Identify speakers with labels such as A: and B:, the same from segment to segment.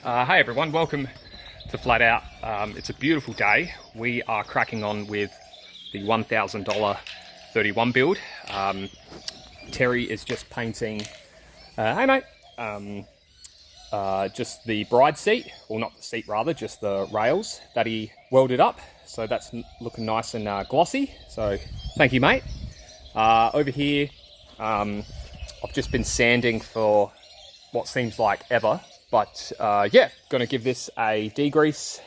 A: Hey everyone, welcome to Flat Out. It's a beautiful day. We are cracking on with the $1,000 31 build. Terry is just painting, hey mate, just the bride seat, or not the seat rather, just the rails that he welded up. So that's looking nice and glossy. So thank you mate. Over here, I've just been sanding for what seems like ever. But yeah, gonna give this a degrease,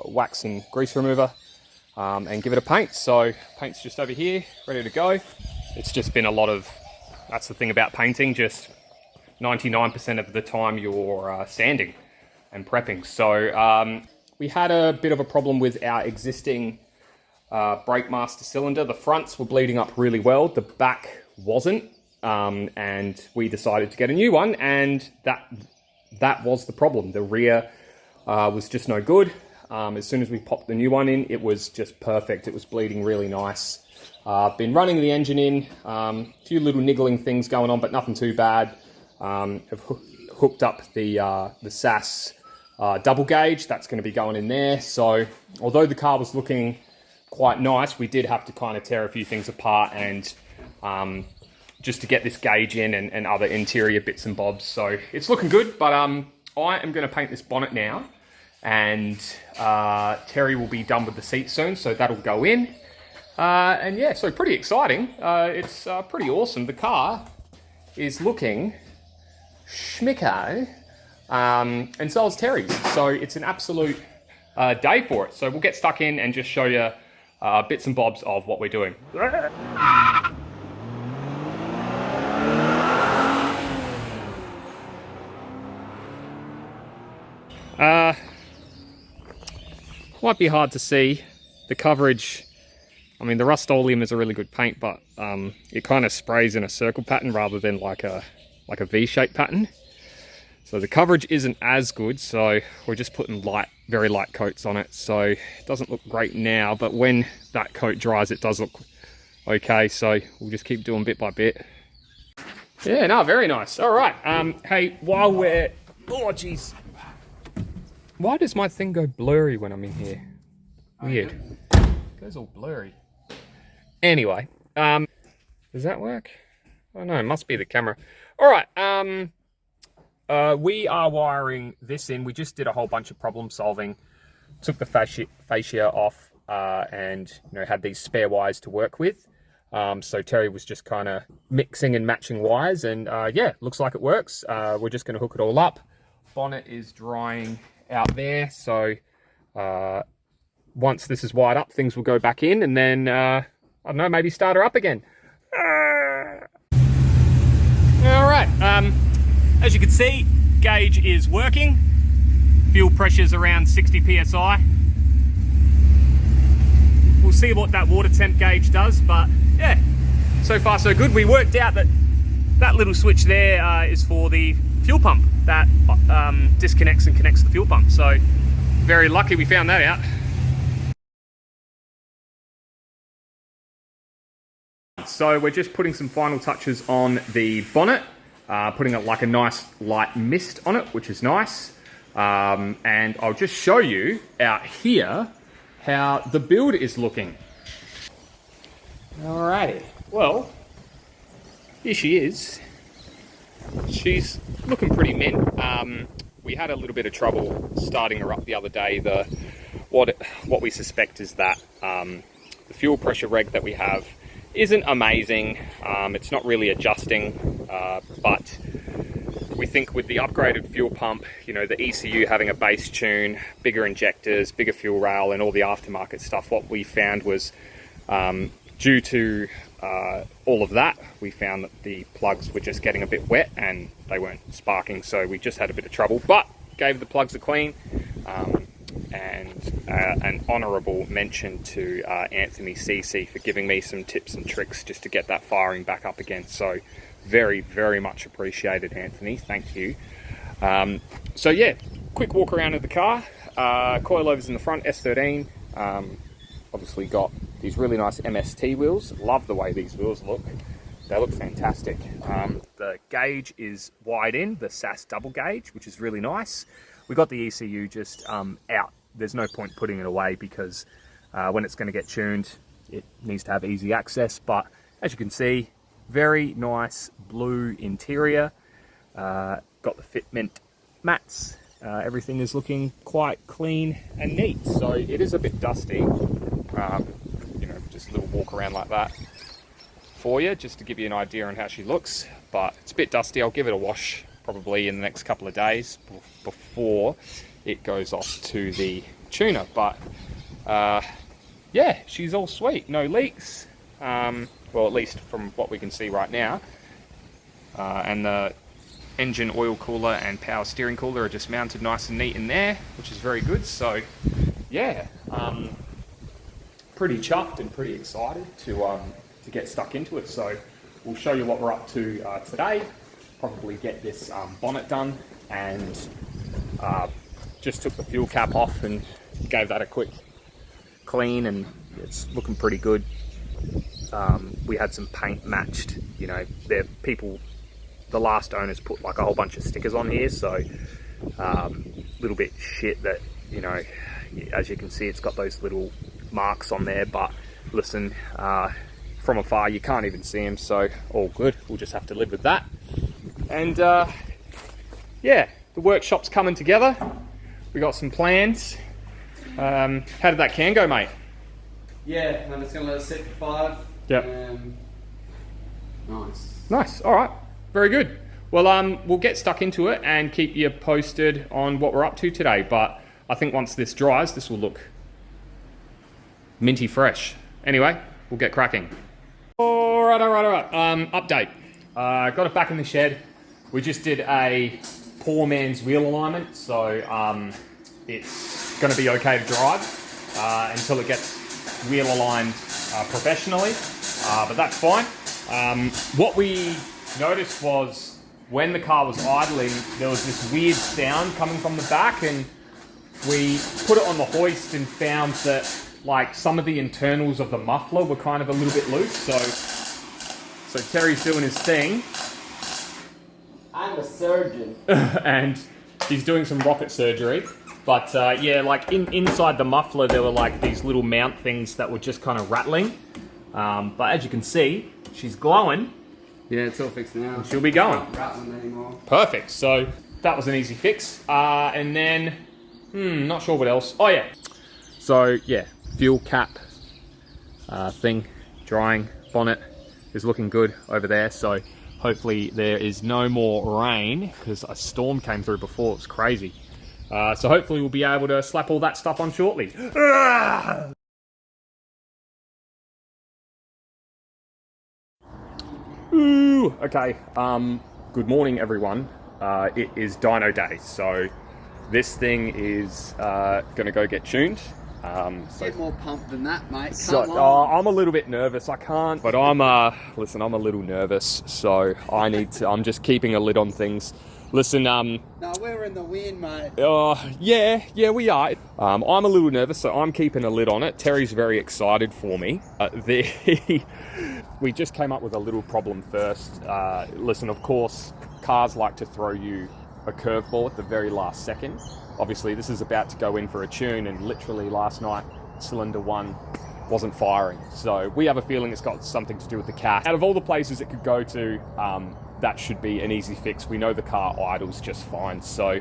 A: wax and grease remover, and give it a paint. So paint's just over here, ready to go. It's just been a lot of, that's the thing about painting, just 99% of the time you're sanding and prepping. So we had a bit of a problem with our existing brake master cylinder. The fronts were bleeding up really well, the back wasn't, and we decided to get a new one, and that was the problem. The rear was just no good. As soon as we popped the new one in, it was just perfect. It was bleeding really nice. Been running the engine in, a few little niggling things going on, but nothing too bad. Have hooked up the SAS double gauge. That's going to be going in there. So although the car was looking quite nice, we did have to kind of tear a few things apart and just to get this gauge in and other interior bits and bobs. So it's looking good, but I am going to paint this bonnet now, and Terry will be done with the seat soon, so that'll go in. And yeah, so pretty exciting. It's pretty awesome. The car is looking schmicko, and so is Terry's. So it's an absolute day for it. So we'll get stuck in and just show you bits and bobs of what we're doing. Might be hard to see the coverage. I mean, the Rust-Oleum is a really good paint, but it kind of sprays in a circle pattern rather than like a V-shaped pattern. So the coverage isn't as good, so we're just putting very light coats on it. So it doesn't look great now, but when that coat dries, it does look okay. So we'll just keep doing bit by bit. Yeah, no, very nice. All right. Hey, while we're, oh geez. Why does my thing go blurry when I'm in here? Weird. It goes all blurry. Anyway, does that work? Oh no, it must be the camera. All right, we are wiring this in. We just did a whole bunch of problem solving. Took the fascia off and had these spare wires to work with. So Terry was just kind of mixing and matching wires, and yeah, looks like it works. We're just going to hook it all up. Bonnet is drying out there, so once this is wired up, things will go back in, and then I don't know, maybe start her up again. All right, as you can see, gauge is working. Fuel pressure's around 60 psi. We'll see what that water temp gauge does, but yeah, so far so good. We worked out that that little switch there is for the fuel pump that disconnects and connects the fuel pump. So very lucky we found that out. So we're just putting some final touches on the bonnet, putting like a nice light mist on it, which is nice. And I'll just show you out here how the build is looking. Alrighty, well, here she is. She's looking pretty mint. We had a little bit of trouble starting her up the other day. What we suspect is that the fuel pressure reg that we have isn't amazing. It's not really adjusting, but we think with the upgraded fuel pump, the ECU having a base tune, bigger injectors, bigger fuel rail, and all the aftermarket stuff, what we found was due to all of that, we found that the plugs were just getting a bit wet and they weren't sparking, so we just had a bit of trouble, but gave the plugs a clean. And an honourable mention to Anthony CC for giving me some tips and tricks just to get that firing back up again. So very, very much appreciated, Anthony. Thank you. So yeah, quick walk around of the car. Coilovers in the front, S13. Obviously got these really nice MST wheels. Love the way these wheels look. they look fantastic. The gauge is wide in, the SAS double gauge, which is really nice. We got the ECU just out. There's no point putting it away because when it's going to get tuned, it needs to have easy access. But as you can see, very nice blue interior. Got the fitment mats. Everything is looking quite clean and neat. So it is a bit dusty. You know, just a little walk around like that for you, just to give you an idea on how she looks. But it's a bit dusty. I'll give it a wash probably in the next couple of days before it goes off to the tuner. But yeah, she's all sweet, no leaks, well, at least from what we can see right now. And the engine oil cooler and power steering cooler are just mounted nice and neat in there, which is very good. So yeah, pretty chuffed and pretty excited to get stuck into it. So we'll show you what we're up to today. Probably get this bonnet done, and just took the fuel cap off and gave that a quick clean, and it's looking pretty good. We had some paint matched, you know, the last owners put like a whole bunch of stickers on here, so little bit shit that, you know, as you can see, it's got those little marks on there, but listen, from afar you can't even see them, so all good. We'll just have to live with that. And yeah, the workshop's coming together. We got some plans. How did that can go, mate?
B: Yeah, I'm just going to let it sit for 5.
A: Yep.
B: Nice.
A: Nice, all right. Very good. Well, we'll get stuck into it and keep you posted on what we're up to today. But I think once this dries, this will look minty fresh. Anyway, we'll get cracking. All right. Update. Got it back in the shed. We just did a poor man's wheel alignment, so it's going to be okay to drive until it gets wheel aligned professionally, but that's fine. What we noticed was when the car was idling, there was this weird sound coming from the back, and we put it on the hoist and found that like some of the internals of the muffler were kind of a little bit loose. So Terry's doing his thing.
B: I'm a surgeon.
A: And he's doing some rocket surgery. But yeah, like inside the muffler, there were like these little mount things that were just kind of rattling. But as you can see, she's glowing.
B: Yeah, it's all fixed now.
A: She'll be going.
B: It's not rattling anymore.
A: Perfect. So that was an easy fix. And then, not sure what else. Oh yeah. So yeah, fuel cap thing, drying, bonnet is looking good over there. So hopefully there is no more rain, because a storm came through before. It was crazy. So hopefully we'll be able to slap all that stuff on shortly. Ooh, okay, good morning everyone. It is dyno day, so this thing is gonna go get tuned.
B: Get more pumped than that, mate.
A: I'm a little bit nervous. I can't, but listen, I'm a little nervous, so I'm just keeping a lid on things. Listen,
B: no, we're in the wind, mate.
A: Yeah, we are. I'm a little nervous, so I'm keeping a lid on it. Terry's very excited for me. We just came up with a little problem first. Listen, of course, cars like to throw you a curveball at the very last second. Obviously, this is about to go in for a tune, and literally last night, cylinder 1 wasn't firing. So we have a feeling it's got something to do with the cat. Out of all the places it could go to, that should be an easy fix. We know the car idles just fine. So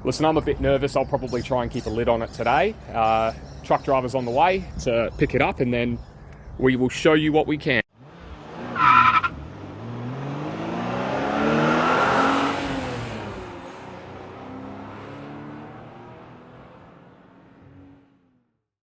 A: listen, I'm a bit nervous. I'll probably try and keep a lid on it today. Truck driver's on the way to pick it up, and then we will show you what we can.